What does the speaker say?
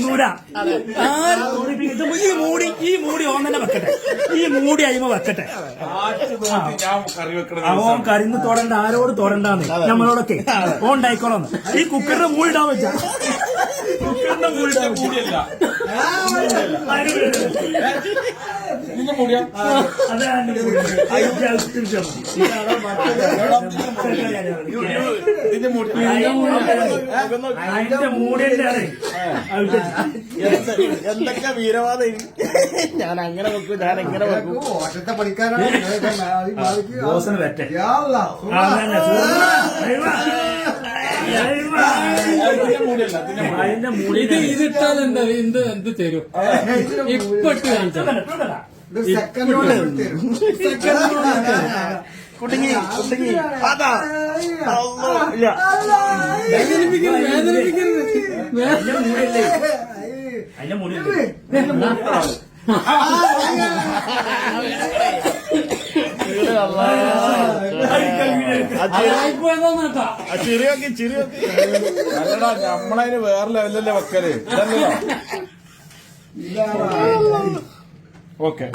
മുന്നൂരാ. ഈ മൂടി ഓൻ തന്നെ വെക്കട്ടെ. ഈ മൂടി അയിമ വെക്കട്ടെ. ഓൻ കരിന്ന് തൊടണ്ട, ആരോട് തൊടണ്ടാന്ന് നമ്മളോടൊക്കെ. ഓൻ ഉണ്ടായിക്കോളന്ന്. ഈ കുക്കറിന്റെ മൂടിടാൻ വെച്ച കുക്കറിന്റെ മൂടിടാൻ വെച്ചില്ല. എന്തൊക്കെ വീരവാദം. ഞാൻ അങ്ങനെ വെക്കും, ഞാൻ എങ്ങനെ വെക്കും. ഓട്ടത്തെ പഠിക്കാനാണ് ഇതിട്ടാൽ എന്താ എന്ത് തരും ഇപ്പൊ ഇട്ട് കാണിച്ചാൽ കുടുങ്ങി അതാ ഇല്ല അതിന്റെ മൂടിയല്ലേ ചിരിയൊക്കെ അല്ലടാ, നമ്മളതിന് വേറെ ലെവലല്ലേ വെക്കല്. ഇതല്ലല്ലോ. ഓക്കെ.